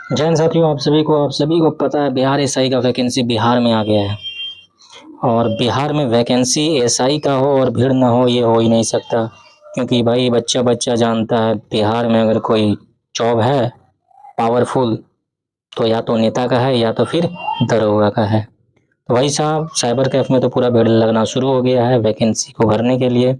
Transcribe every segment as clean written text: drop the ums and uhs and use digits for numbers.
जय हिंद साथियों, आप सभी को पता है बिहार एसआई का वैकेंसी बिहार में आ गया है। और बिहार में वैकेंसी एसआई का हो और भीड़ ना हो, ये हो ही नहीं सकता। क्योंकि भाई बच्चा बच्चा जानता है बिहार में अगर कोई जॉब है पावरफुल, तो या तो नेता का है या तो फिर दरोगा का है। तो भाई साहब, साइबर कैफ में तो पूरा भीड़ लगना शुरू हो गया है वैकेंसी को भरने के लिए।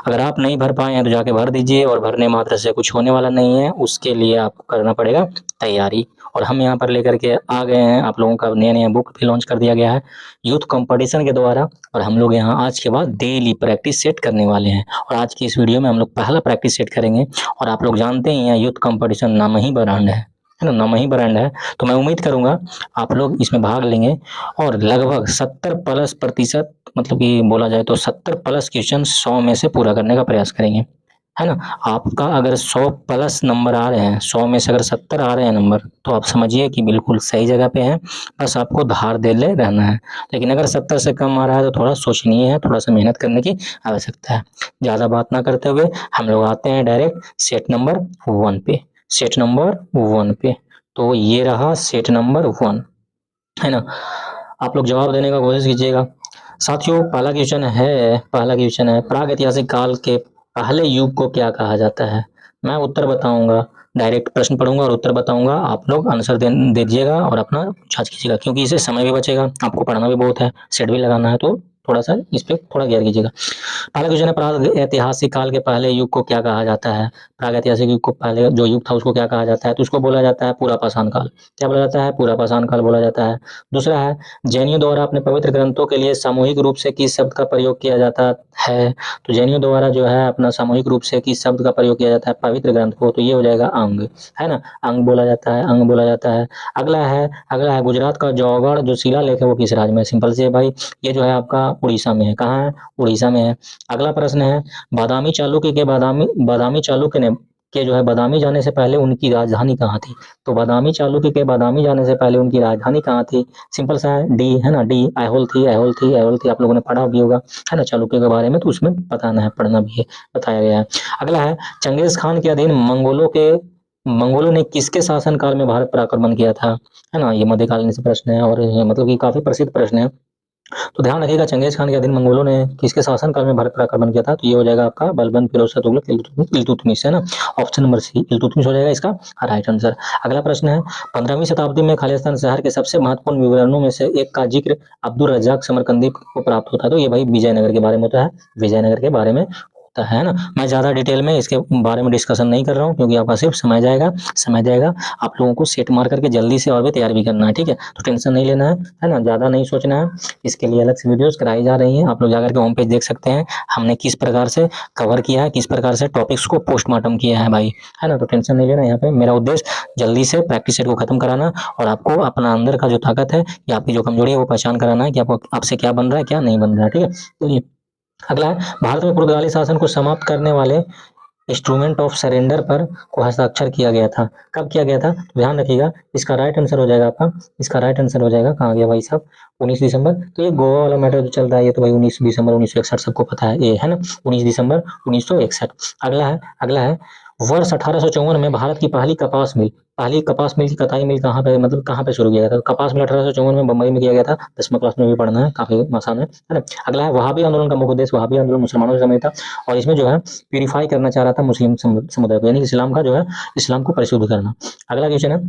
अगर आप नहीं भर पाए हैं तो जाके भर दीजिए, और भरने मात्र से कुछ होने वाला नहीं है, उसके लिए आपको करना पड़ेगा तैयारी। और हम यहाँ पर लेकर के आ गए हैं आप लोगों का नया नया बुक भी लॉन्च कर दिया गया है यूथ कंपटीशन के द्वारा। और हम लोग यहाँ आज के बाद डेली प्रैक्टिस सेट करने वाले हैं, और आज की इस वीडियो में हम लोग पहला प्रैक्टिस सेट करेंगे। और आप लोग जानते ही हैं यूथ कंपटीशन नाम ही ब्रांड है ना, नाम ही ब्रांड है। तो मैं उम्मीद करूंगा आप लोग इसमें भाग लेंगे, और लगभग 70+% मतलब कि बोला जाए तो 70+ क्वेश्चन 100 में से पूरा करने का प्रयास करेंगे, है ना। आपका अगर 100+ नंबर आ रहे हैं, 100 में से अगर 70 आ रहे हैं नंबर, तो आप समझिए कि बिल्कुल सही जगह पे हैं। बस आपको धार दे ले रहना है। लेकिन अगर 70 से कम आ रहा है तो थोड़ा सोचनीय है, थोड़ा सा मेहनत करने की आवश्यकता है। ज़्यादा बात ना करते हुए हम लोग आते हैं डायरेक्ट सेट नंबर 1 पे। सेट नंबर 1 पे, तो ये रहा सेट नंबर 1, है ना। आप लोग जवाब देने का कोशिश कीजिएगा। साथियों, पहला क्वेश्चन है प्राग ऐतिहासिक काल के पहले युग को क्या कहा जाता है। मैं उत्तर बताऊंगा, डायरेक्ट प्रश्न पढ़ूंगा और उत्तर बताऊंगा, आप लोग आंसर दे दीजिएगा और अपना जांच कीजिएगा, क्योंकि इससे समय भी बचेगा, आपको पढ़ना भी बहुत है, सेट भी लगाना है, तो थोड़ा सा इस पे थोड़ा गौर कीजिएगा। पहला क्वेश्चन है प्राग ऐतिहासिक काल के पहले युग को क्या कहा जाता है। प्राग ऐतिहासिक युग को पहले जो युग था उसको क्या कहा जाता है, तो उसको बोला जाता है पूरा पाषाण काल। क्या बोला जाता है? पूरा पाषाण काल बोला जाता है। दूसरा है जैनियों द्वारा अपने पवित्र ग्रंथों के लिए सामूहिक रूप से किस शब्द का प्रयोग किया जाता है। तो जैनियों द्वारा जो है अपना सामूहिक रूप से किस शब्द का प्रयोग किया जाता है पवित्र ग्रंथ को, तो ये हो जाएगा अंग, है ना। अंग बोला जाता है, अंग बोला जाता है। अगला है गुजरात का जौगढ़ जो शिलालेख है वो किस राज्य में है? सिंपल से है भाई, ये जो है आपका उड़ीसा में है। कहाँ है? उड़ीसा में है। अगला प्रश्न है बादामी चालुक्य ने के जो है बादामी जाने से पहले उनकी राजधानी कहाँ थी। तो बादामी चालुक्य के बादामी जाने से पहले उनकी राजधानी कहाँ थी? सिंपल सा है, डी, है ना, डी ऐहोल थी। आप लोगों ने पढ़ा भी होगा, है ना, चालुक्य के बारे में, तो उसमें बताना है, पढ़ना भी है, बताया गया है। अगला है चंगेज खान के अधीन मंगोलों ने किसके शासन काल में भारत पर आक्रमण किया था, है ना। ये मध्यकालीन से प्रश्न है, और मतलब कि काफी प्रसिद्ध प्रश्न है। तो ध्यान रखिएगा, चंगेज खान के अधीन मंगोलों ने किसके शासनकाल में भारत पर आक्रमण किया था, तो ये हो जाएगा आपका बलबन फिरोज शाह तुगलक इल्तुतमिश, है ना। ऑप्शन नंबर सी इल्तुतमिश हो जाएगा इसका राइट आंसर। अगला प्रश्न है 15वीं शताब्दी में खालिस्तान शहर के सबसे महत्वपूर्ण विवरणों में से एक का जिक्र अब्दुल रज्जाक समरकंदी को प्राप्त होता है। तो ये भाई विजयनगर के बारे में होता है, विजयनगर के बारे में होता है ना। मैं ज्यादा डिटेल में इसके बारे में डिस्कशन नहीं कर रहा हूँ, क्योंकि आपका सिर्फ समय जाएगा। आप लोगों को सेट मार करके जल्दी से और भी तैयार भी करना है, ठीक है। तो टेंशन नहीं लेना है ना, ज्यादा नहीं सोचना है। इसके लिए अलग से वीडियोस कराई जा रही हैं, आप लोग जाकर के होम पेज देख सकते हैं हमने किस प्रकार से कवर किया है, किस प्रकार से टॉपिक्स को पोस्टमार्टम किया है भाई, है ना। तो टेंशन नहीं लेना, यहाँ पे मेरा उद्देश्य जल्दी से प्रैक्टिस सेट को खत्म कराना, और आपको अपना अंदर का जो ताकत है या आपकी जो कमजोरी है वो पहचान कराना है कि आपको आपसे क्या बन रहा है क्या नहीं बन रहा है, ठीक है। तो अगला है भारत में पुर्तगाली शासन को समाप्त करने वाले इंस्ट्रूमेंट ऑफ सरेंडर पर को हस्ताक्षर किया गया था। कब किया गया था? तो ध्यान रखिएगा, इसका राइट आंसर हो जाएगा आपका, इसका राइट आंसर हो जाएगा, कहाँ गया भाई साहब, 19 दिसंबर। तो ये गोवा वाला मैटर जो चल रहा है, ये तो भाई 19 दिसंबर 1961 सबको पता है, ये है ना, 19 दिसंबर 1961। अगला है वर्ष 1854 में भारत की पहली कपास मिल की कताई मिल कहाँ पे शुरू किया गया था? कपास मिल 1854 में बम्बई में किया गया था। 10वीं क्लास में भी पढ़ना है, काफी आसान है ना। अगला है वहाबी आंदोलन का मुख्य उद्देश्य वहाबी आंदोलन मुसलमानों से समय था, और इसमें जो है प्यूरिफाई करना चाह रहा था मुस्लिम समुदाय को, यानी इस्लाम का जो है इस्लाम को परिशुद्ध करना। अगला क्वेश्चन है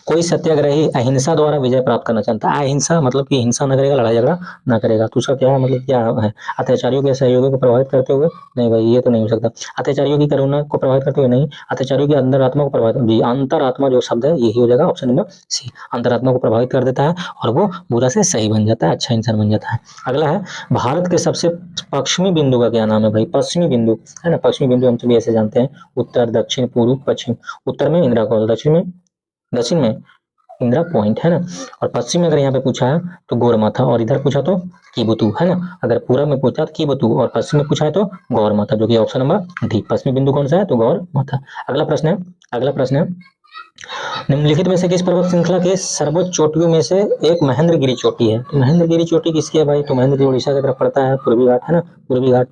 कोई सत्याग्रही अहिंसा द्वारा विजय प्राप्त करना चाहता है। अहिंसा मतलब कि हिंसा न करेगा, लड़ाई झगड़ा ना करेगा, तो उसका क्या मतलब क्या है? अत्याचारियों के सहयोगियों को प्रभावित करते हुए? नहीं भाई, ये तो नहीं हो सकता। अत्याचारियों की करुणा को प्रभावित करते हुए? नहीं। अत्याचारियों की अंतरात्मा को प्रभावित, जी, अंतरात्मा जो शब्द है यही हो जाएगा ऑप्शन नंबर सी, अंतरात्मा को प्रभावित कर देता है और वो बुरा से सही बन जाता है, अच्छा इंसान बन जाता है। अगला है भारत के सबसे पश्चिमी बिंदु का क्या नाम है भाई? पश्चिमी बिंदु, है ना, पश्चिमी बिंदु हम सभी ऐसे जानते हैं, उत्तर दक्षिण पूर्व पश्चिम। उत्तर में इंदिरा कॉल, दक्षिण में इंदिरा पॉइंट, है ना। और पश्चिम में अगर यहाँ पे पूछा है तो गौर माथा, और इधर पूछा तो कीबुतु, है ना। अगर पूरब में पूछा तो कीबुतु, और पश्चिम में पूछा है तो गौर माथा, जो कि ऑप्शन नंबर डी, पश्चिमी बिंदु कौन सा है? तो गौर माथा। अगला प्रश्न है निम्नलिखित में से किस पर्वत श्रृंखला के सर्वोच्च चोटियों में से एक महेंद्रगिरी चोटी है? तो महेंद्रगिरी चोटी किसकी है भाई? तो महेंद्रगिरी उड़ीसा की तरफ पड़ता है, पूर्वी घाट, है ना, पूर्वी घाट।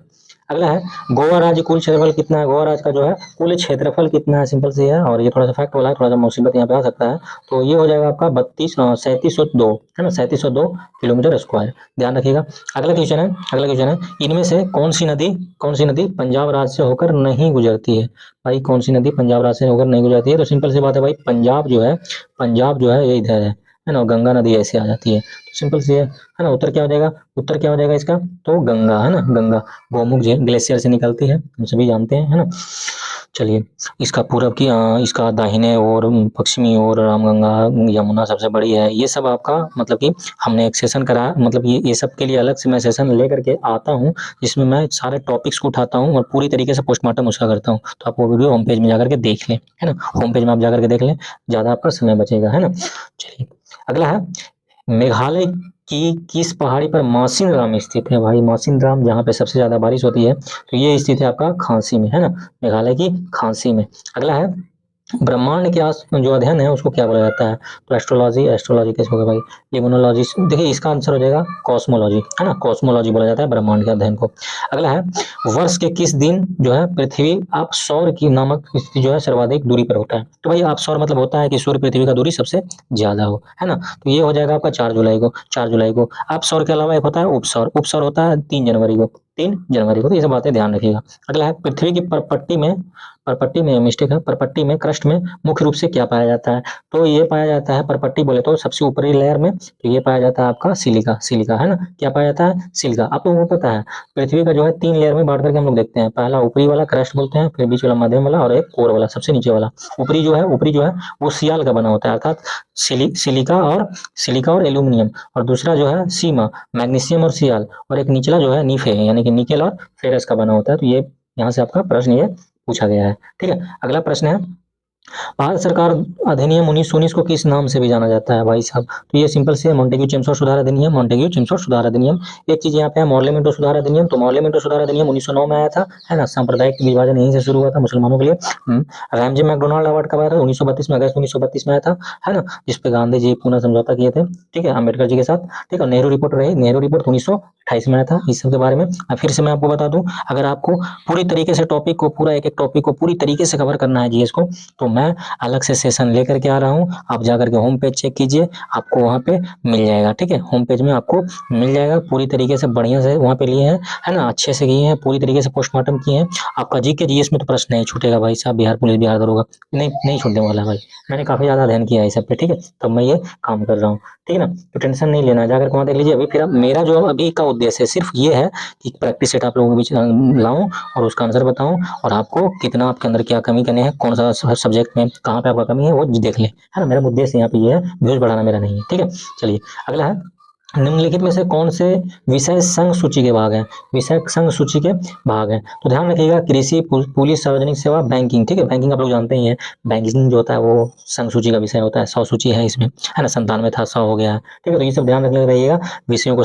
अगला है गोवा राज्य कुल क्षेत्रफल कितना है, गोवा राज्य का जो है कुल क्षेत्रफल कितना है, सिंपल सी है, और ये थोड़ा सा फैक्ट वाला है, थोड़ा सा मुसीबत यहाँ पे आ सकता है, तो ये हो जाएगा आपका 3702 है ना, 3702 किलोमीटर स्क्वायर, ध्यान रखिएगा। अगला क्वेश्चन है, अगला क्वेश्चन है, इनमें से कौन सी नदी पंजाब राज्य से होकर नहीं गुजरती है, भाई कौन सी नदी पंजाब राज्य से होकर नहीं गुजरती है, तो सिंपल सी बात है भाई, पंजाब जो है ये इधर है ना, गंगा नदी ऐसे आ जाती है, तो सिंपल सी है ना, उत्तर क्या हो जाएगा, उत्तर क्या हो जाएगा इसका, तो गंगा है ना, गंगा गोमुख ग्लेशियर से निकलती है, हम सभी जानते हैं, है ना। चलिए, इसका पूरब की इसका दाहिने और पश्चिमी और रामगंगा यमुना सबसे बड़ी है, ये सब आपका मतलब कि हमने एक सेशन करा, मतलब ये सब के लिए अलग से मैं सेशन लेकर के आता हूँ, जिसमें मैं सारे टॉपिक्स को उठाता हूँ और पूरी तरीके से पोस्टमार्टम उसका करता हूँ, तो आप वो वीडियो होम पेज में जाकर के देख लें, है ना, होम पेज में आप जाकर के देख लें, ज़्यादा आपका समय बचेगा, है ना। चलिए, अगला है, मेघालय की किस पहाड़ी पर मासिन राम स्थित है, भाई मासिन राम जहाँ पे सबसे ज्यादा बारिश होती है, तो ये स्थित है आपका खांसी में, है ना, मेघालय की खांसी में। अगला है, ब्रह्मांड के आस जो अध्ययन है उसको क्या बोला जाता है, तो एस्ट्रोलॉजी, एस्ट्रोलॉजी कैसे होगा भाई, लिमोनोलॉजी, देखिए इसका आंसर हो जाएगा कॉस्मोलॉजी, है ना, कॉस्मोलॉजी बोला जाता है ब्रह्मांड के अध्ययन को। अगला है, वर्ष के किस दिन जो है पृथ्वी आप सौर की नामक स्थिति जो है सर्वाधिक दूरी पर होता है, तो भाई आप सौर मतलब होता है कि सूर्य पृथ्वी का दूरी सबसे ज्यादा हो, है ना, तो ये हो जाएगा आपका 4 जुलाई को, 4 जुलाई को। आप सौर के अलावा एक होता है उपसौर, उपसौर होता है 3 जनवरी को, 3 जनवरी को, तो ये सब बातें ध्यान रखिएगा। अगला है, पृथ्वी की परपट्टी में मिस्टेक है, परपट्टी में क्रस्ट में मुख्य रूप से क्या पाया जाता है, तो ये पाया जाता है परपट्टी बोले तो सबसे ऊपरी लेयर में, तो ये पाया जाता है आपका सिलिका, सिलिका है ना, क्या पाया जाता है, सिलिका। आप लोगों को पता है पृथ्वी का जो है 3 लेयर में बांट करके हम लोग देखते हैं, पहला ऊपरी वाला क्रस्ट बोलते हैं, फिर बीच वाला मध्यम वाला, और एक कोर वाला सबसे नीचे वाला। ऊपरी जो है वो सियाल का बना होता है, अर्थात सिलिका और एल्यूमिनियम, और दूसरा जो है सीमा मैग्नीशियम और सियाल, और एक निचला जो है नीफे यानी कि निकेल और फेरस का बना होता है, तो ये यहाँ से आपका प्रश्न ये पूछा गया है। ठीक है, अगला प्रश्न है, भारत सरकार अधिनियम 1919 को किस नाम से भी जाना जाता है भाई साहब, तो ये सिंपल से मॉन्टेग्यू चेम्सफोर्ड सुधार अधिनियम, मॉन्टेग्यू चेम्सफोर्ड सुधार अधिनियम। एक चीज यहाँ पे है मॉर्लेमेंटो सुधार अधिनियम, तो मॉर्लेमेंटो सुधार अधिनियम 1909 में आया था, है ना, सांप्रदायिक विभाजन यहीं से शुरू हुआ था मुसलमानों के लिए। रैमजे मैकडोनाल्ड अवार्ड कब आया था, 1932 में, अगस्त 1932 में आया था, है ना, जिसपे गांधी जी पुनः समझौता किए थे, ठीक है, अम्बेडकर जी के साथ। ठीक है, नेहरू रिपोर्ट रही, नेहरू रिपोर्ट 1928 में आया था, इस सब के बारे में फिर से मैं आपको बता दूं, अगर आपको पूरी तरीके से टॉपिक को पूरा एक एक टॉपिक को पूरी तरीके से कवर करना है जीएस को, तो मैं अलग से सेशन लेकर के आ रहा हूँ, आप जाकर के होम पेज चेक कीजिए, आपको वहाँ पे मिल जाएगा, ठीक है, होम पेज में आपको मिल जाएगा, पूरी तरीके से बढ़िया से वहाँ पे लिए हैं, है ना, अच्छे से किए हैं, पूरी तरीके से पोस्टमार्टम किए हैं। आपका जीके जीएस में तो प्रश्न नहीं छूटेगा भाई साहब, बिहार पुलिस बिहार दरोगा नहीं छूटने वाला भाई, मैंने काफी ज्यादा अध्ययन किया है इस सब पे, ठीक है, तब मैं ये काम कर रहा हूँ, ठीक है ना, तो टेंशन नहीं लेना, जाकर वहाँ देख लीजिए। अभी फिर मेरा जो अभी का उद्देश्य है सिर्फ ये है कि प्रैक्टिस सेट आप लोगों के बीच लाऊं और उसका आंसर बताऊं, और आपको कितना आपके अंदर क्या कमी करनी है, कौन सा सब्जेक्ट में कहाँ पे आपका कमी है वो देख लें, है ना, मेरा उद्देश्य यहाँ पे ये है, व्यूज बढ़ाना मेरा नहीं है, ठीक है। चलिए, अगला है, निम्नलिखित में से कौन से विषय संघ सूची के भाग हैं, विषय संघ सूची के भाग हैं, तो ध्यान रखिएगा, कृषि, पुलिस, सार्वजनिक सेवा, बैंकिंग, ठीक है, बैंकिंग आप लोग जानते ही हैं, बैंकिंग जो होता है वो संघ सूची का विषय होता है, 100 सूची है इसमें, है ना, 97 था 100 हो गया है, ठीक है, तो ये सब ध्यान रखने रहिएगा। विषयों को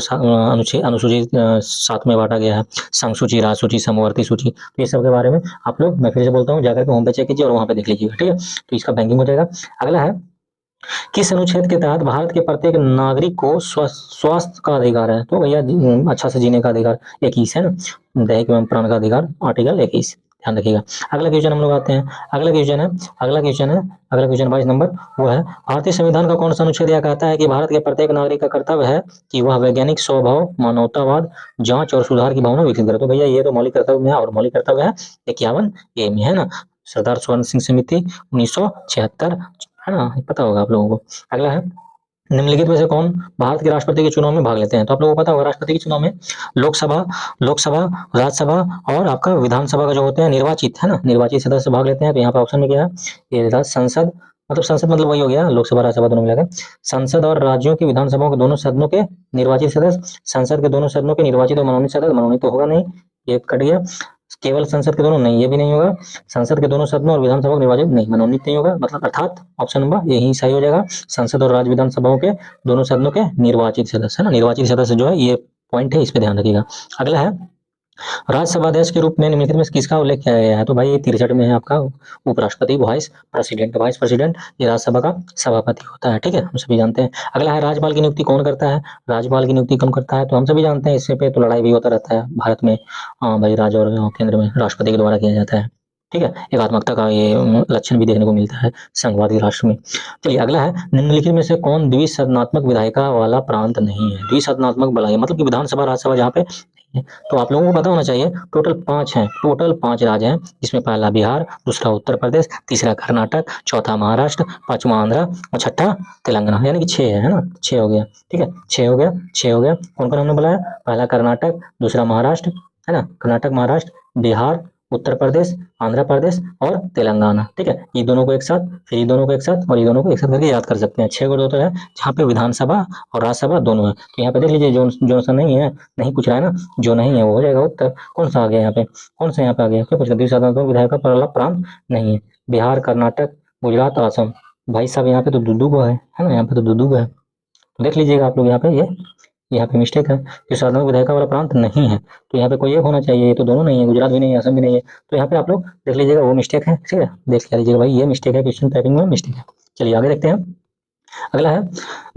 अनुसूची 7 में बांटा गया है, संघ सूची, राज सूची, समवर्ती सूची, तो ये सब के बारे में आप लोग, मैं फिर से बोलता हूँ, जाकर के होम पे चेक कीजिए और वहाँ पे देख लीजिएगा, ठीक है, तो इसका बैंकिंग हो जाएगा। अगला है, किस अनुच्छेद के तहत भारत के प्रत्येक नागरिक को स्वास्थ्य का अधिकार है, तो भैया अच्छा से जीने का अधिकार 21 है ना, दैहिक एवं प्राण का अधिकार आर्टिकल 21, ध्यान रखिएगा। अगला क्वेश्चन हम लोग आते हैं, अगला क्वेश्चन 22 नंबर, वो है, भारतीय संविधान का कौन सा अनुच्छेद यह कहता है कि भारत के प्रत्येक नागरिक का कर्तव्य है कि वह वैज्ञानिक स्वभाव, मानवतावाद, जांच और सुधार की भावना विकसित करे, तो भैया ये तो मौलिक कर्तव्य में है, और मौलिक कर्तव्य है 51A में, है ना, सरदार स्वर्ण सिंह समिति 1976, है ना, पता होगा आप लोगों को। अगला है, निम्नलिखित में से कौन भारत के राष्ट्रपति के चुनाव में भाग लेते हैं, तो आप लोगों को पता होगा राष्ट्रपति के चुनाव में लोकसभा लोकसभा राज्यसभा और आपका विधानसभा का जो होते हैं निर्वाचित, है ना, निर्वाचित सदस्य भाग लेते हैं, तो यहाँ पे ऑप्शन में क्या है, ये था संसद, मतलब संसद मतलब वही हो गया लोकसभा राज्यसभा दोनों मिलाकर, संसद और राज्यों की विधानसभाओं के दोनों सदनों के निर्वाचित सदस्य, संसद के दोनों सदनों के निर्वाचित और मनोनीत सदस्य, मनोनीत तो होगा नहीं, ये कट गया, केवल संसद के दोनों, नहीं ये भी नहीं होगा, संसद के दोनों सदनों और विधानसभा के निर्वाचित, नहीं मनोनीत नहीं होगा, मतलब अर्थात ऑप्शन नंबर यही सही हो जाएगा, संसद और राज्य विधानसभाओं के दोनों सदनों के निर्वाचित सदस्य, है ना, निर्वाचित सदस्य जो है ये पॉइंट है, इस पे ध्यान रखिएगा। अगला है, राज्यसभा अध्यक्ष के रूप में निम्नलिखित में से किसका उल्लेख किया गया है? तो भाई ये 63 में है आपका उपराष्ट्रपति, वाइस प्रेसिडेंट। वाइस प्रेसिडेंट ये राज्यसभा का सभापति होता है, ठीक है, हम सभी जानते हैं। अगला है राज्यपाल की नियुक्ति कौन करता है? राज्यपाल की नियुक्ति कौन करता है? तो हम सभी जानते हैं, इससे पे तो लड़ाई भी होता रहता है भारत में। भाई राज्य और केंद्र में राष्ट्रपति के द्वारा किया जाता है, ठीक है। एकात्मकता का ये लक्षण भी देखने को मिलता है संघवादी राष्ट्र में। चलिए अगला है, निम्नलिखित में से कौन द्विसदनात्मक विधायिका वाला प्रांत नहीं है? द्विसदनात्मक वाला मतलब कि विधानसभा राज्यसभा जहाँ पे नहीं है। तो आप लोगों को पता होना चाहिए टोटल 5 हैं, टोटल 5 राज्य हैं, जिसमें पहला बिहार, दूसरा उत्तर प्रदेश, तीसरा कर्नाटक, चौथा महाराष्ट्र, पांचवा आंध्र और छठा तेलंगाना, यानी कि 6 है ना, 6 हो गया, ठीक है, 6 हो गया, 6 हो गया। कौन कौन हमने बोला है? पहला कर्नाटक, दूसरा महाराष्ट्र, है ना, कर्नाटक, महाराष्ट्र, बिहार, उत्तर प्रदेश, आंध्र प्रदेश और तेलंगाना, ठीक है। ये दोनों को एक साथ, फिर ये दोनों को एक साथ और ये दोनों को एक साथ करके याद कर सकते हैं। 6 को टोटल है, जहाँ पे विधानसभा और राज्यसभा दोनों है। तो यहाँ पे देख लीजिए, जो सा नहीं है, नहीं पूछ रहा है ना, जो नहीं है वो हो जाएगा उत्तर। कौन सा आ गया यहाँ पे? कौन सा यहाँ पे आ गया? क्या पूछ रहा है? द्विसदनात्मक विधायक का पहला प्रांत नहीं है। बिहार, कर्नाटक, गुजरात, असम। भाई साहब यहाँ पे तो दुदू को है ना, यहाँ पे तो दुदू है। तो देख लीजिएगा आप लोग यहाँ पे, ये यहाँ पे मिस्टेक है, द्विसदनात्मक विधायिका वाला प्रांत नहीं है। तो यहाँ पे कोई एक होना चाहिए, ये तो दोनों नहीं है, गुजरात भी नहीं है, असम भी नहीं है। तो यहाँ पे आप लोग देख लीजिएगा, वो मिस्टेक है, ठीक है, देख लिया लीजिएगा भाई, ये मिस्टेक है, क्वेश्चन टाइपिंग में मिस्टेक है। चलिए आगे देखते हैं। अगला है,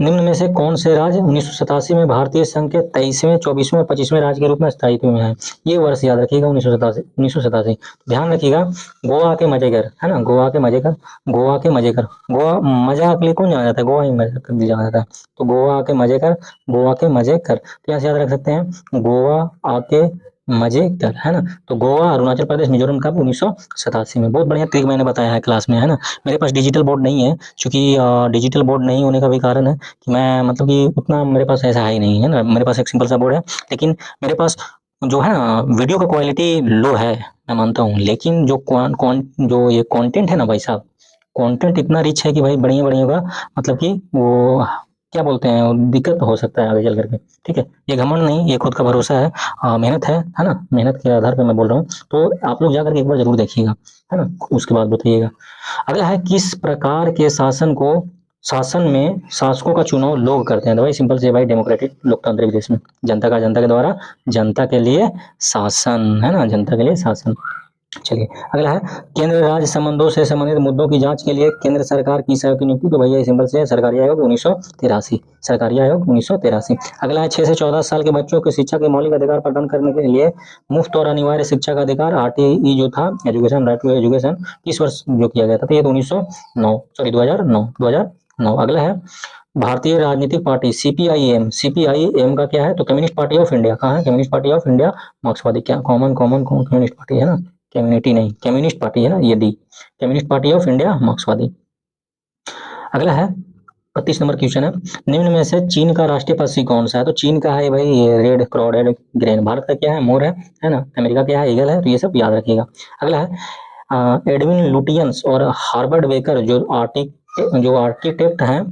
निम्न में से कौन से राज्य 1987 में भारतीय संघ के 23वें, 24वें और 25वें राज्य के रूप में स्थायित्व में है? ये वर्ष याद रखिएगा, 1987। ध्यान रखिएगा, गोवा के मजेगर, है ना, गोवा के मजेकर, गोवा के मजेकर, गोवा मजाक के लिए कौन जाना जाता है? गोवा ही मजाक कर जाना जाता है। तो गोवा के मजेकर, गोवा के मजेकर, तो यहाँ से याद रख सकते हैं, गोवा आके मजे कर, है ना। तो गोवा, अरुणाचल प्रदेश, मिजोरम कब? 1987 में। बहुत बढ़िया ट्रिक मैंने बताया है क्लास में, है ना। मेरे पास डिजिटल बोर्ड नहीं है, चूंकि डिजिटल बोर्ड नहीं होने का भी कारण है कि मैं मतलब कि उतना मेरे पास ऐसा है ही नहीं, है ना। मेरे पास एक सिंपल सा बोर्ड है, लेकिन मेरे पास जो है ना, वीडियो का क्वालिटी लो है, मैं मानता हूँ, लेकिन जो जो ये कंटेंट है ना भाई साहब, कंटेंट इतना रिच है कि भाई बढ़िया बढ़िया होगा, मतलब कि वो क्या बोलते हैं, वो दिक्कत हो सकता है आगे चल करके, ठीक है। ये घमंड नहीं, ये खुद का भरोसा है, मेहनत है ना, मेहनत के आधार पर मैं बोल रहा हूँ। तो आप लोग जा करके एक बार जरूर देखिएगा, है ना, उसके बाद बताइएगा। अगला है, किस प्रकार के शासन में शासकों का चुनाव लोग करते हैं? तो भाई सिंपल से भाई, डेमोक्रेटिक लोकतांत्रिक देश में जनता का जनता के द्वारा, जनता के लिए शासन, है ना, जनता के लिए शासन। चलिए अगला है, केंद्र राज्य संबंधों से संबंधित मुद्दों की जांच के लिए केंद्र सरकार किस आयोग की नियुक्ति? तो भैया सिंपल से सरकारी आयोग 1983, सरकारी आयोग 1983। अगला है, 6 से 14 साल के बच्चों को शिक्षा के मौलिक अधिकार प्रदान करने के लिए मुफ्त और अनिवार्य शिक्षा का अधिकार, आरटीई जो था, एजुकेशन, राइट टू एजुकेशन, किस वर्ष जो किया गया था? तो ये 1909, सॉरी 2009। अगला है, भारतीय राजनीतिक पार्टी सीपीआईएम, सीपीआईएम का क्या है? तो कम्युनिस्ट पार्टी ऑफ इंडिया। कहाँ है? कम्युनिस्ट पार्टी ऑफ इंडिया, मार्क्सवादी, क्या कॉमन कॉमन कम्युनिस्ट पार्टी है ना, कम्युनिटी नहीं, कम्युनिस्ट पार्टी है ना, ये D, communist party of India, मार्क्सवादी। अगला है, 32 नंबर क्वेश्चन है, निम्न में से चीन का राष्ट्रीय पक्षी कौन सा है? तो चीन का है भाई ये रेड क्राउडेड ग्रेन। भारत का क्या है? मोर है ना। अमेरिका क्या है? ईगल है। तो ये सब याद रखिएगा। अगला है, एडविन लुटियंस और हार्वर्ड बेकर जो आर्किटेक्ट हैं,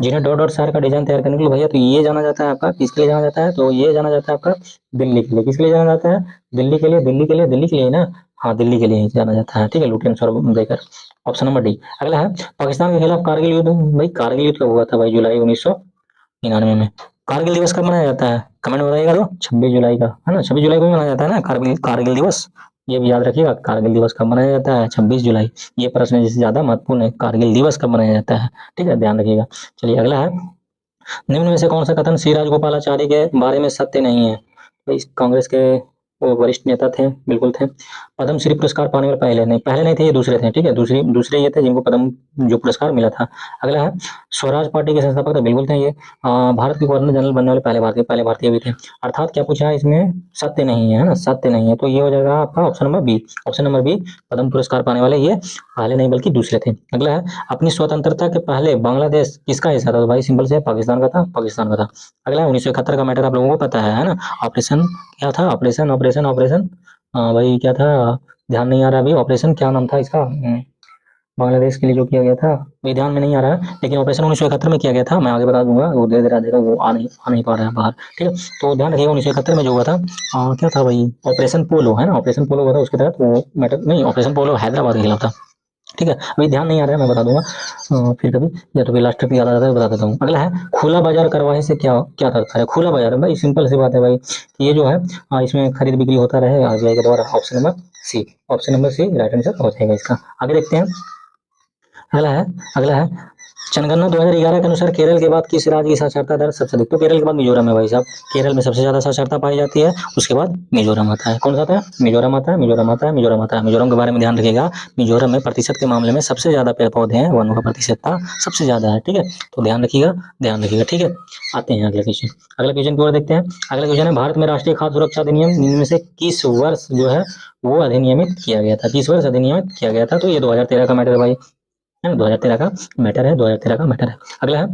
जिन्हें डॉट डॉट शहर का डिजाइन तैयार करने के लिए, भैया तो ये जाना जाता है आपका, किसके लिए जाना जाता है? तो ये जाना जाता है आपका दिल्ली के लिए। किसके लिए जाना जाता है? दिल्ली के लिए, दिल्ली के लिए, दिल्ली के लिए ना, हाँ दिल्ली के लिए ही जाना जाता है, ठीक है, लुटियंस और बेकर। Option number D. अगला है, पाकिस्तान के खिलाफ कारगिल युद्ध, भाई कारगिल युद्ध कब हुआ था? भाई जुलाई 1999 में। कारगिल दिवस कब मनाया जाता है? कमेंट में बताइएगा। तो 26 जुलाई का, है ना, 26 जुलाई को भी मनाया जाता है ना कारगिल कारगिल दिवस। ये भी याद रखिएगा, कारगिल दिवस कब मनाया जाता है? 26 जुलाई। ये प्रश्न जिससे ज्यादा महत्वपूर्ण है, कारगिल दिवस कब मनाया जाता है, ठीक है, ध्यान रखिएगा। चलिए अगला है, निम्न में से कौन सा कथन श्री राजगोपालाचारी के बारे में सत्य नहीं है? भाई कांग्रेस के वो वरिष्ठ नेता थे, बिल्कुल थे। पद्मश्री पुरस्कार पाने वाले पहले नहीं थे, ये दूसरे थे, ठीक है, दूसरे ये थे जिनको पद्म जो पुरस्कार मिला था। अगला है, स्वराज पार्टी के संस्थापक तो बिल्कुल थे ये। भारत के गवर्नर जनरल बनने वाले पहले भारतीय भी थे। अर्थात क्या पूछा है इसमें? सत्य नहीं है ना, सत्य नहीं है। तो ये हो जाएगा आपका option number B. Option number B, Padma पुरस्कार पाने वाले ये पहले नहीं बल्कि दूसरे थे। अगला है, अपनी स्वतंत्रता के पहले बांग्लादेश किसका हिस्सा था? तो भाई सिंपल से पाकिस्तान का था, पाकिस्तान का था। अगला है, 1971 का मैटर आप लोगों को पता है ना। ऑपरेशन क्या था? ऑपरेशन ऑपरेशन ऑपरेशन भाई क्या था? ध्यान नहीं आ रहा अभी, ऑपरेशन क्या नाम था इसका? बांग्लादेश के लिए जो किया गया था, ये ध्यान में नहीं आ रहा है, लेकिन ऑपरेशन 1971 में किया गया था। मैं आगे बता दूंगा, वो धीरे धीरे देगा, वो आ नहीं पा रहा है बाहर, ठीक है। तो ध्यान रखिएगा, 1971 में जो हुआ था, क्या था भाई? ऑपरेशन पोलो, है ना, ऑपरेशन पोलो हुआ था। उसके तहत वो मैटर नहीं, ऑपरेशन पोलो हैदराबाद के खिलाफ था। ठीक है, अभी ध्यान नहीं आ रहा है, मैं बता दूंगा फिर कभी, या तो फिर लास्ट पे याद आ जाता है बता देता हूँ। अगला है खुला बाजार करवाए से क्या क्या तात्पर्य है। खुला बाजार भाई सिंपल सी बात है भाई, ये जो है इसमें खरीद बिक्री होता रहे आरबीआई के द्वारा। Option number C, option number C right answer हो जाएगा इसका। आगे देखते हैं। अगला है, अगला है जनगणना 2011 के अनुसार केरल के बाद किस राज्य की साक्षरता दर सबसे अधिक। तो केरल के बाद मिजोरम है भाई साहब, केरल में सबसे ज्यादा साक्षरता पाई जाती है, उसके बाद मिजोरम आता है। कौन सा आता है? मिजोरम आता है, मिजोरम आता है, मिजोरम आता है। मिजोरम के बारे में ध्यान रखिएगा, मिजोरम में प्रतिशत के मामले में सबसे ज्यादा पेड़ पौधे हैं, वनों का प्रतिशतता सबसे ज्यादा है। ठीक है, तो ध्यान रखिएगा, ध्यान रखिएगा। ठीक है, आते हैं अगले क्वेश्चन, अगले क्वेश्चन की ओर देखते हैं। अगला क्वेश्चन है भारत में राष्ट्रीय खाद्य सुरक्षा अधिनियम इनमें से किस वर्ष जो है वो अधिनियमित किया गया था, किस वर्ष अधिनियमित किया गया था। तो ये 2013 का मैटर है भाई, है ना, 2013 का मैटर है, 2013 का मैटर है। अगला है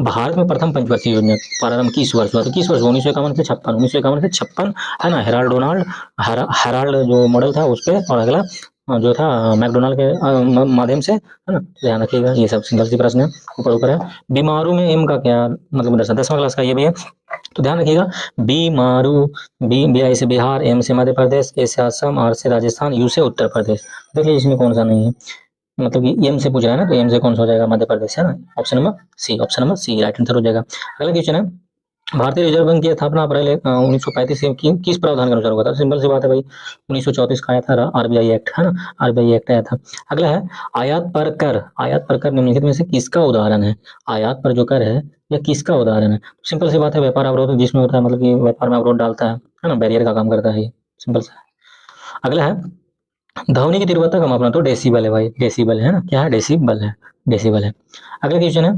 भारत में प्रथम पंचवर्षीय योजना प्रारंभ किस वर्ष हुआ। तो किस वर्ष? 1951 से 56, 1951 से 56, है ना। हेराल्ड डोनाल्ड, हेराल्ड जो मॉडल था उस पर, और अगला जो था मैकडोनाल्ड के माध्यम से, है ना। ध्यान रखिएगा, ये सब सिंगल सी प्रश्न है, ऊपर ऊपर है। बीमारू में एम का क्या मतलब दर्शन, 10वां क्लास का ये भी है, तो ध्यान रखिएगा। बीमारू, बी से बिहार, एम से मध्य प्रदेश, ए से असम, आर से राजस्थान, यू से उत्तर प्रदेश। देखिए इसमें कौन सा नहीं है, मतलब कि एम से पूछ रहा है ना, तो एम से कौन सा हो जाएगा? मध्य प्रदेश, है ना। Option number C, option number C right answer हो जाएगा। अगला क्वेश्चन है भारतीय रिजर्व बैंक की स्थापना अप्रैल 1935 की किस प्रावधान के अनुसार हुआ था। सिंपल सी बात है भाई, 1934 का आया था आरबीआई एक्ट, है ना, आरबीआई एक्ट आया था। अगला है आयात पर कर, आयात पर कर निम्नलिखित में से किसका उदाहरण है। आयात पर जो कर है यह किसका उदाहरण है। सिंपल सी बात है, व्यापार अवरोध जिसमें होता है, मतलब कि व्यापार में अवरोध डालता है ना, बैरियर का काम करता है ये, सिंपल सा है। अगला है ध्वनि की तीव्रता का मापना, तो डेसिबल है भाई, डेसिबल है ना, क्या है? डेसिबल है, डेसिबल है। अगला क्वेश्चन है,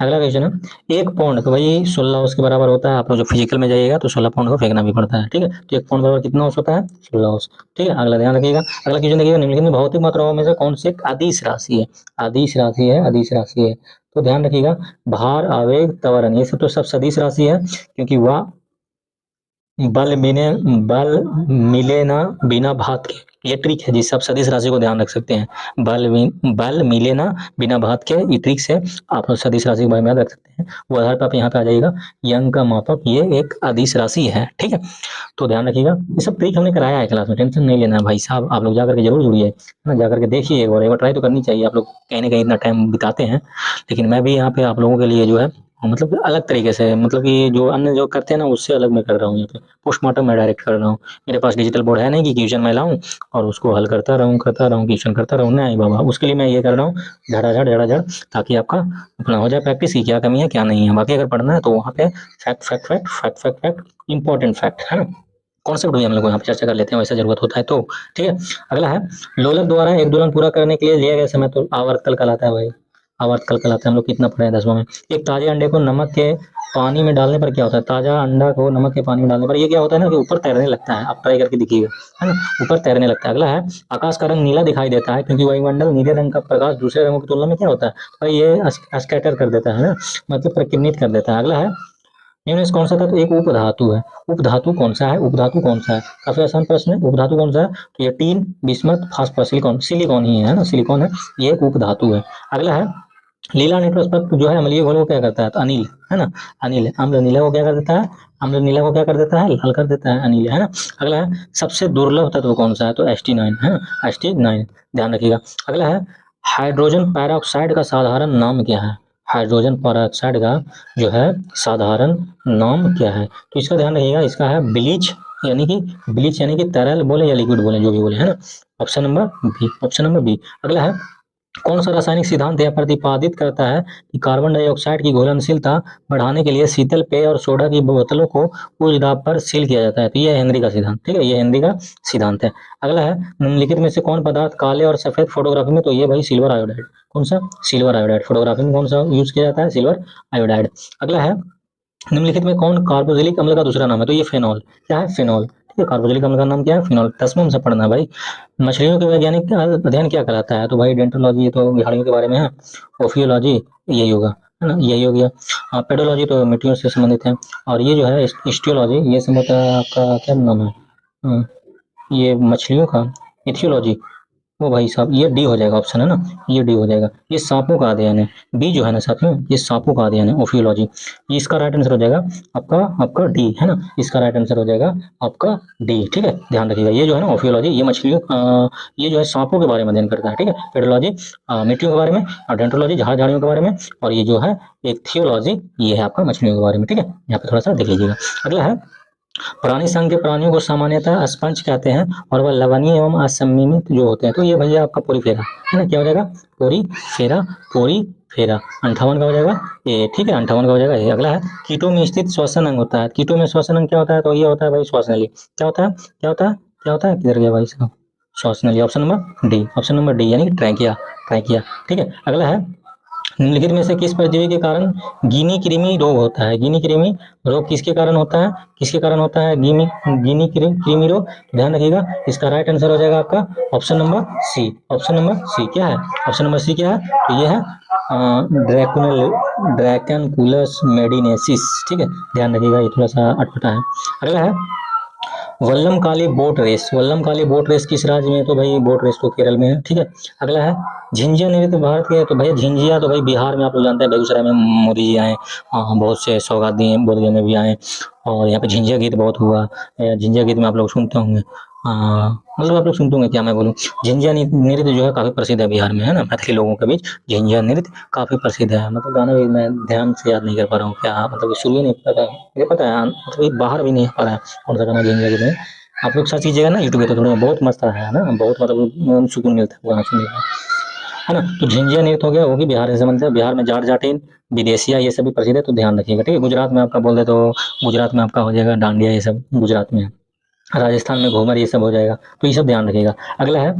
अगला क्वेश्चन है एक पौंड, तो भाई 16 उसके बराबर होता है। आप लोग जो फिजिकल में जाइएगा तो 16 पौंड को फेंकना भी पड़ता है, ठीक है। तो एक पौंड बराबर कितना औंस होता है? 16 औंस, ठीक है। अगला ध्यान रखिएगा, अगला क्वेश्चन देखिएगा, निम्नलिखित में भौतिक मात्राओं में से कौन सी एक अदिश राशि है। अदिश राशि है, अदिश राशि है, तो ध्यान रखिएगा भार, आवेग, त्वरण, ये सब तो सब सदिश राशि है, क्योंकि वह बल मिले ना बिना भात के, ये ट्रिक है जी, सब सदिश राशि को ध्यान रख सकते हैं। बल मिले ना बिना भात के, ये ट्रिक से आप लोग सदिश राशि के बारे में याद रख सकते हैं। वो आधार पर आप यहाँ पे आ जाइएगा, यंग का मापक ये एक अदिश राशि है, ठीक है। तो ध्यान रखिएगा, ये सब ट्रिक हमने कराया है क्लास में, टेंशन नहीं लेना है भाई साहब। आप लोग जाकर के जरूर जुड़िए, है ना, जाकर के देखिए, और एक बार ट्राई तो करनी चाहिए। आप लोग कहीं ना कहीं इतना टाइम बिताते हैं, लेकिन मैं भी यहाँ पे आप लोगों के लिए जो है मतलब कि अलग तरीके से, मतलब कि जो अन्य जो करते हैं ना उससे अलग मैं कर रहा हूँ यहाँ पे। पोस्टमार्टम मैं डायरेक्ट कर रहा हूँ। मेरे पास डिजिटल बोर्ड है नहीं कि क्वेश्चन मैं लाऊं और उसको हल करता रहूं, क्वेश्चन करता रहूं, नहीं बाबा। उसके लिए मैं ये कर रहा हूँ झड़ाझड़, ताकि आपका अपना हो जाए प्रैक्टिस की क्या कमी है क्या नहीं है। बाकी अगर पढ़ना है तो वहाँ पे fact fact fact fact fact fact important fact, है ना, कॉन्सेप्ट भी हम लोग यहाँ पे चर्चा कर लेते हैं, वैसा जरूरत होता है तो, ठीक है। अगला है लोलक द्वारा एक दोलन पूरा करने के लिए लिया गया समय, तो आवर्तकाल कहलाता है भाई, आवर्तकाल कहलाता है। हम लोग कितना पढ़े हैं 10वां में। एक ताजे अंडे को नमक के पानी में डालने पर क्या होता है। ताजा अंडा को नमक के पानी में डालने पर ये क्या होता है ना, कि ऊपर तैरने लगता है। आप ट्राई करके दिखिएगा, है ना, ऊपर तैरने लगता है। अगला है आकाश का रंग नीला दिखाई देता है क्योंकि वायुमंडल नीले रंग का प्रकाश दूसरे रंगों की तुलना में क्या होता है, भाई ये स्कैटर कर देता है ना, मतलब प्रकिरनित कर देता है। अगला है निम्न से कौन सा तत्व एक उपधातु है। उपधातु कौन सा है, उपधातु कौन सा है, काफी आसान प्रश्न है। उपधातु कौन सा है, तो ये tin, bismuth, phosphorus, silicon, silicon ही है ना, सिलिकॉन है, ये एक उपधातु है। अगला है लीला निष्पक्ष जो है अम्लीय घोल को क्या करता है, तो अनिल, है ना, अनिल। अम्ल नीला को क्या कर देता है, अम्ल नीला को क्या कर देता है, लाल कर देता है, अनिल, है ना। अगला है सबसे दुर्लभ तत्व कौन सा है, तो St9, है ना, St9, ध्यान रखिएगा। अगला है हाइड्रोजन पेरोक्साइड का साधारण नाम क्या है। हाइड्रोजन पेरोक्साइड का जो है साधारण नाम क्या है, तो इसका ध्यान रखिएगा, इसका है ब्लीच, यानी कि ब्लीच यानी कि तरल बोले या लिक्विड बोले, जो भी बोले, है ना। Option number B, option number B. अगला है कौन सा रासायनिक सिद्धांत यह प्रतिपादित करता है कि कार्बन डाइऑक्साइड की घुलनशीलता बढ़ाने के लिए शीतल पेय और सोडा की बोतलों को उच्च दाब पर सील किया जाता है, तो यह हेनरी का सिद्धांत, ठीक है, ये हेनरी का सिद्धांत है। अगला है निम्नलिखित में से कौन पदार्थ काले और सफेद फोटोग्राफी में, तो ये भाई सिल्वर आयोडाइड, कौन सा, सिल्वर आयोडाइड, फोटोग्राफी में कौन सा यूज किया जाता है, सिल्वर आयोडाइड। अगला है निम्नलिखित में कौन कार्बोक्सिलिक अम्ल का दूसरा नाम है, तो ये फेनॉल, क्या है, फेनॉल, ठीक है। कार्बोक्सिलिक अम्ल का नाम क्या है, फेनॉल। 10वां से पढ़ना भाई। मछलियों के वैज्ञानिक का अध्ययन क्या कहलाता है, तो भाई डेंटोलॉजी, ये तो झाड़ियों के बारे में है। ओफियोलॉजी यही होगा, है ना, यही हो गया। हाँ, पेडोलॉजी तो मिट्टियों से संबंधित है। और ये जो है हिस्टियोलॉजी, ये सब होता है आपका क्या नाम है, ये मछलियों का, इथियोलॉजी, वो भाई साहब ये डी हो जाएगा, ऑप्शन है ना, ये डी हो जाएगा। ये सांपों का अध्ययन है, बी जो है ना साथियों, ये सांपों का अध्ययन है, ओफियोलॉजी। ये इसका राइट आंसर हो जाएगा आपका आपका डी है ना, इसका राइट आंसर हो जाएगा आपका डी। ठीक है, ध्यान रखिएगा, ये जो है ना ओफियोलॉजी, ये मछलियों ये जो है सांपों के बारे में अध्ययन करता है। ठीक है, पेडोलॉजी मिट्टियों के बारे में, और डेंटोलॉजी झाड़ झाड़ियों के बारे में, और ये जो है एक थियोलॉजी, ये है आपका मछलियों के बारे में। ठीक है, यहाँ पे थोड़ा सा देख लीजिएगा। अगला है, प्राणी संघ के प्राणियों को सामान्यतः स्पंज कहते हैं और वह लवणीय एवं असंमित जो होते हैं। तो ये भैया आपका पोरीफेरा है ना, क्या हो जाएगा, पोरीफेरा, पोरीफेरा। 58 का हो जाएगा ये। ठीक है, 58 का हो जाएगा ये। अगला है, कीटों में स्थित श्वसन अंग होता है। कीटों में श्वसन अंग क्या होता है, तो ये होता है भाई श्वास नली। क्या होता है, क्या होता है, क्या होता है, किधर गया भाई साहब, श्वास नली। Option number D, option number D यानी कि ट्रैकिया, ट्रैकिया। ठीक है, अगला है, निम्नलिखित में से किस परजीवी के कारण गिनी कृमि रोग होता है। गिनी कृमि रोग किसके कारण होता है, किसके कारण होता है गिनी गिनी कृमि रोग, ध्यान रखिएगा। इसका राइट आंसर हो जाएगा आपका option number C, option number C. क्या है, ऑप्शन नंबर सी क्या है, तो ये है ड्रैकनकुलस मेडिनेसिस। ठीक है, ध्यान रखिएगा, ये थोड़ा सा अटपटा है। अगला है, वल्लम काली बोट रेस। वल्लम काली बोट रेस किस राज्य में है, तो भाई बोट रेस तो केरल में है। ठीक है, अगला है, झिंझिया नृत्य भारत के, तो भैया झिंझिया तो भाई बिहार में, आप लोग जानते हैं बेगूसराय में मोदी जी आए, बहुत से सौगात दिए, बोधगया में भी आए, और यहाँ पे झिंझिया गीत बहुत हुआ। झिंझिया गीत में आप लोग सुनते होंगे, मतलब आप लोग सुनते होंगे, क्या मैं बोलूँ, झिंझिया नृत्य जो है काफी प्रसिद्ध है बिहार में, है ना, मैथिली लोगों के बीच झिंझिया नृत्य काफी प्रसिद्ध है। मतलब गाना भी मैं ध्यान से याद नहीं कर पा रहा हूँ, क्या मतलब शुरू ही नहीं पता, मुझे पता है मतलब ये बाहर भी नहीं पा रहा है कौन सा गाना झिंझिया गीत में। आप लोग सर्च कीजिएगा ना यूट्यूब पे, तो थोड़ा बहुत मस्त है ना, बहुत मतलब सुकून मिलता है गाना सुनने का, है ना। तो झिंझिया नृत्य हो गया, वो भी बिहार से संबंधित है। बिहार में जाट जाटिन, विदेशिया, ये सभी प्रसिद्ध है, तो ध्यान रखिएगा। ठीक है, गुजरात में आपका बोल दे तो गुजरात में आपका हो जाएगा डांडिया, ये सब गुजरात में है। राजस्थान में घूमर, ये सब हो जाएगा, तो ये सब ध्यान रखिएगा। अगला है,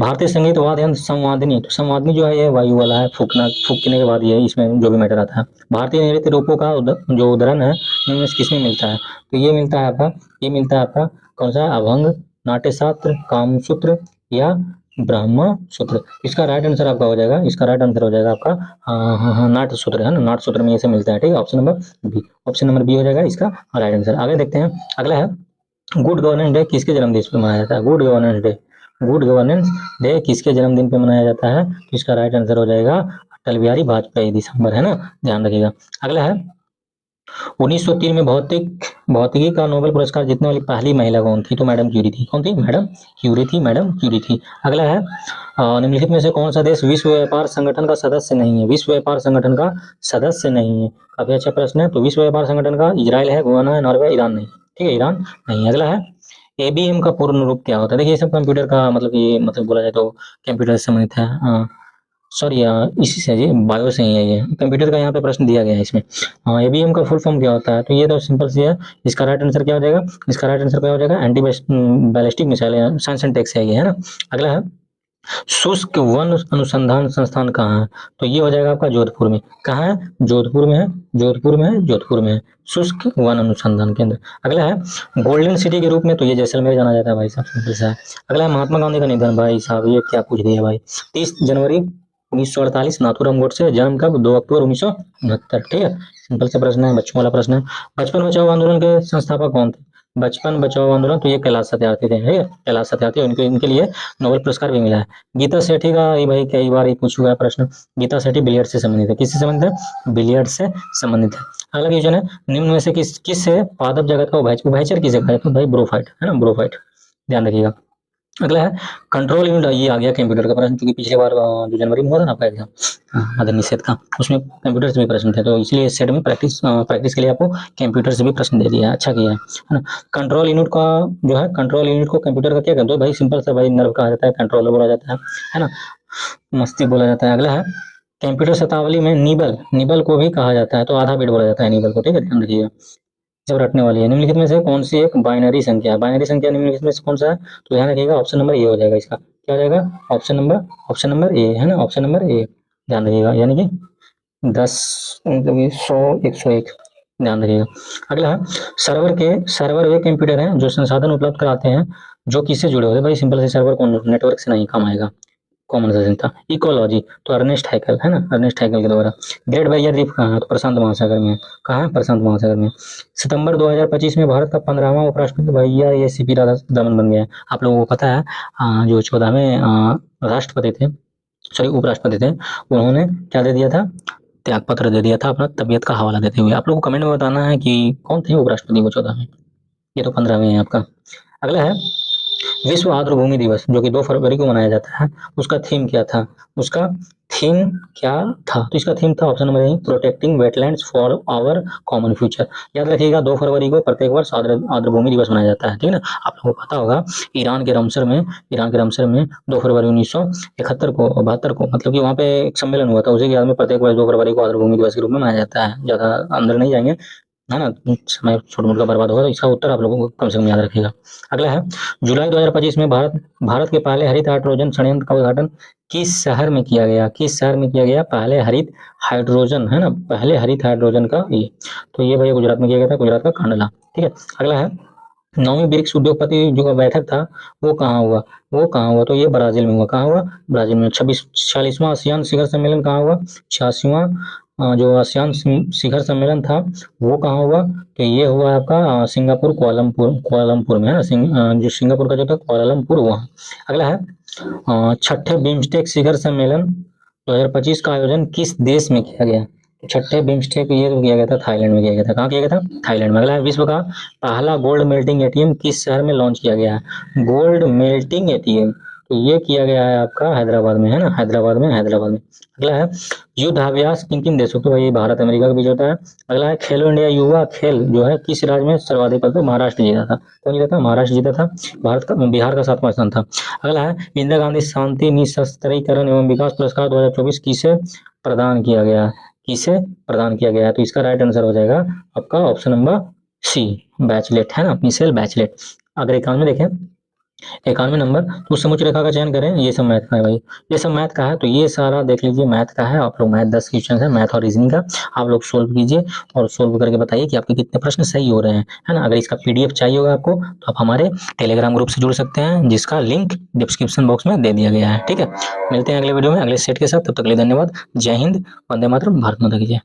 भारतीय संगीत वाद्य यंत्र संवादिनी। तो संवादिनी जो है ये वायु वाला है, फूकना, फूकने के बाद ये इसमें जो भी मैटर आता है। भारतीय नृत्य रूपों का जो उदाहरण है इनमें से किसमें मिलता है, तो ये मिलता है आपका, ये मिलता है आपका कौन सा, अभंग, नाट्यशास्त्र, कामसूत्र या ब्रह्म सूत्र। इसका राइट आंसर आपका हो जाएगा, इसका राइट आंसर हो जाएगा आपका नाट्य सूत्र, है ना, नाट्य सूत्र में ये से मिलता है। ठीक है, option number B, option number B हो जाएगा इसका राइट आंसर। आगे देखते हैं, अगला है, गुड गवर्नेंस डे किसके जन्मदिन पर मनाया जाता है। Good governance day, good governance day किसके जन्मदिन पे मनाया जाता है, तो इसका राइट आंसर हो जाएगा अटल बिहारी वाजपेयी, दिसंबर, है ना, ध्यान रखिएगा। अगला है, 1903 में भौतिकी का नोबेल पुरस्कार जीतने वाली पहली महिला कौन थी, तो मैडम क्यूरी थी। कौन थी, मैडम क्यूरी थी, मैडम क्यूरी थी। अगला है, निम्नलिखित में से कौन सा देश विश्व व्यापार संगठन का सदस्य नहीं है। विश्व व्यापार संगठन का सदस्य नहीं है, काफी अच्छा प्रश्न है। तो विश्व व्यापार संगठन का इजराइल है, गुयाना है, नॉर्वे, ईरान नहीं। ठीक है, ईरान नहीं। अगला है, एबीएम का पूर्ण रूप क्या होता है। देखिए ये सब कंप्यूटर का मतलब, ये मतलब बोला जाए तो कंप्यूटर से संबंधित है, सॉरी इसी से जी, बायो से ही है ये, कंप्यूटर का यहाँ पे प्रश्न दिया गया है इसमें। हाँ, एबीएम का फुल फॉर्म क्या होता है, तो ये तो सिंपल सी है। इसका राइट आंसर क्या हो जाएगा, इसका राइट आंसर क्या हो जाएगा, anti ballistic missile, science and techs है ये, है ना। अगला है, शुष्क वन अनुसंधान संस्थान कहाँ है, तो ये हो जाएगा आपका जोधपुर में। कहाँ है, जोधपुर में है, जोधपुर में है, जोधपुर में है शुष्क वन अनुसंधान केंद्र। अगला है, गोल्डन सिटी के रूप में, तो ये जैसलमेर जाना जाता है भाई साहब, सिंपल सा है। अगला है, महात्मा गांधी का निधन, भाई साहब ये क्या पूछ दिया भाई, 30 जनवरी 1948, नाथूराम गोडसे। जन्म कब, 2 अक्टूबर 1969। ठीक है, सिंपल सा प्रश्न है, बच्चों वाला प्रश्न है। बचपन बचाओ आंदोलन के संस्थापक कौन थे। बचपन बचाओ आंदोलन, तो ये कैलाश सत्यार्थी थे। ठीक है, कैलाश सत्यार्थी, उनके इनके लिए नोबेल पुरस्कार भी मिला है। गीता सेठी का, ये भाई कई बार ये पूछा गया प्रश्न, गीता सेठी बिलियर्ड से संबंधित है। किससे संबंधित है, बिलियर्ड से संबंधित है। अगला क्वेश्चन है, निम्न में से किस से पादप जगत का उभयचर किसे कहा जाता है, भाई ब्रोफाइट, है ना, ब्रोफाइट, ध्यान रखिएगा। अगला है, कंट्रोल यूनिट, ये आ गया कंप्यूटर का प्रश्न, क्योंकि पिछले बार जो जनवरी में हुआ था ना आपका एग्जाम मदन निषेध का, उसमें कंप्यूटर से भी प्रश्न थे, तो इसलिए इस सेट में प्रैक्टिस प्रैक्टिस के लिए आपको कंप्यूटर से भी प्रश्न दे दिया है, अच्छा किया है ना। कंट्रोल यूनिट का जो है, कंट्रोल यूनिट को कंप्यूटर का क्या कहते हैं, भाई सिंपल सा भाई नर्व कहा जाता है, कंट्रोलर बोला जाता है ना, मस्ती बोला जाता है। अगला है, कंप्यूटर शब्दावली में निबल, निबल को भी कहा जाता है, तो आधा बिट बोला जाता है निबल को। ठीक है, ध्यान रखिएगा, जब रटने वाली है। निम्नलिखित में से कौन सी एक बाइनरी संख्या है, बाइनरी संख्या निम्नलिखित में से कौन सा है, तो ध्यान रखिएगा ऑप्शन नंबर ए हो जाएगा इसका, क्या हो जाएगा, ऑप्शन नंबर ए, है ना, ऑप्शन नंबर ए, ध्यान रखिएगा, यानी कि 10 मतलब ये 100, 101, ध्यान रखिएगा। अगला है, सर्वर वे कंप्यूटर हैं जो संसाधन उपलब्ध कराते हैं, जो किससे जुड़े होते हैं, भाई सिंपल से सर्वर को नेटवर्क से नहीं काम आएगा, कॉमन सेशन था। इकोलॉजी तो अर्नेस्ट हैकल है ना, अर्नेस्ट हैकल के द्वारा। ग्रेट बैरियर रीफ कहाँ है, तो प्रशांत महासागर में है। कहाँ है, प्रशांत महासागर में। सितंबर 2025 में भारत का 15वां उपराष्ट्रपति भैया ये सीपी राधारमण बन गया है। आप लोगों को पता है जो 14वें राष्ट्रपति थे, सॉरी उपराष्ट्रपति थे, उन्होंने क्या दे दिया था, त्याग पत्र दे दिया था अपना तबियत का हवाला देते हुए। आप लोगों को कमेंट में बताना है कि कौन थे उपराष्ट्रपति वो 14वें। ये तो 15वें है आपका। अगला है विश्व आर्द्रभूमि दिवस, जो कि 2 फरवरी को मनाया जाता है। उसका थीम क्या था, उसका थीम क्या था, तो इसका थीम था option number A, protecting wetlands for our common future. याद रखिएगा 2 फरवरी को प्रत्येक वर्ष आर्द्रभूमि दिवस मनाया जाता है, ठीक है ना। आप लोगों को पता होगा ईरान के रमसर में 2 फरवरी 1971 को 72 को, मतलब कि वहाँ पे एक सम्मेलन हुआ था, उसी के याद में प्रत्येक वर्ष 2 फरवरी को आर्द्रभूमि दिवस के रूप में मनाया जाता है। ज्यादा अंदर नहीं जाएंगे, है ना, समय छोटा मोटा बर्बाद होगा, तो इसका उत्तर आप लोगों को कम से कम याद रखिएगा। अगला है जुलाई 2025 में भारत के पहले हरित हाइड्रोजन संयंत्र का उद्घाटन किस शहर में किया गया, किस शहर में किया गया पहले हरित हाइड्रोजन, है ना, पहले हरित हाइड्रोजन का ये, तो ये भैया गुजरात में किया गया था, गुजरात का कांडला, ठीक है। अगला है 9वीं ब्रिक्स उद्योगपति जो बैठक था वो कहाँ हुआ, वो कहाँ हुआ, तो ये ब्राजील में हुआ। कहाँ हुआ, ब्राजील में। 46वां आसियान शिखर सम्मेलन कहाँ हुआ, 86वां जो आसियान शिखर सम्मेलन था वो कहाँ हुआ, तो ये हुआ आपका सिंगापुर कुआलालंपुर में, है ना, जो सिंगापुर का जो था कुआलालंपुर वहाँ। अगला है छठे बिम्स्टेक शिखर सम्मेलन 2025 का आयोजन किस देश में किया गया, छठे बिम्स्टेक ये तो किया गया था थाईलैंड में किया गया था। कहाँ किया गया था, थाईलैंड में। अगला है विश्व का पहला गोल्ड मेल्टिंग एटीएम किस शहर में लॉन्च किया गया है, गोल्ड मेल्टिंग एटीएम, तो ये किया गया है आपका हैदराबाद में, है ना, हैदराबाद में। अगला है युद्धाभ्यास किन किन देशों को, भाई भारत अमेरिका के बीच होता है। अगला है खेलो इंडिया युवा खेल जो है किस राज्य में सर्वाधिक पद पे, महाराष्ट्र जीता था। कौन जीता था, महाराष्ट्र जीता था। बिहार का 7वां स्थान था। अगला है इंदिरा गांधी शांति निशस्त्रीकरण एवं विकास पुरस्कार 2024 किसे प्रदान किया गया, किसे प्रदान किया गया, तो इसका राइट आंसर हो जाएगा आपका ऑप्शन नंबर सी, बैचलेट, है ना, मिशेल बैचलेट। अगर 91 देखें, 91 नंबर, तो उस समुच रेखा का चयन करें। ये सब मैथ का है भाई, ये सब मैथ का है, तो ये सारा देख लीजिए मैथ का है। आप लोग मैथ 10 क्वेश्चन है मैथ और रीजनिंग का, आप लोग सोल्व कीजिए और सोल्व करके बताइए कि आपके कितने प्रश्न सही हो रहे हैं, है ना। अगर इसका पीडीएफ चाहिए होगा आपको तो आप हमारे टेलीग्राम ग्रुप से जुड़ सकते हैं, जिसका लिंक डिस्क्रिप्शन बॉक्स में दे दिया गया है, ठीक है। मिलते हैं अगले वीडियो में अगले सेट के साथ, तब तक के लिए धन्यवाद। जय हिंद, वंदे मातरम, भारत माता की जय।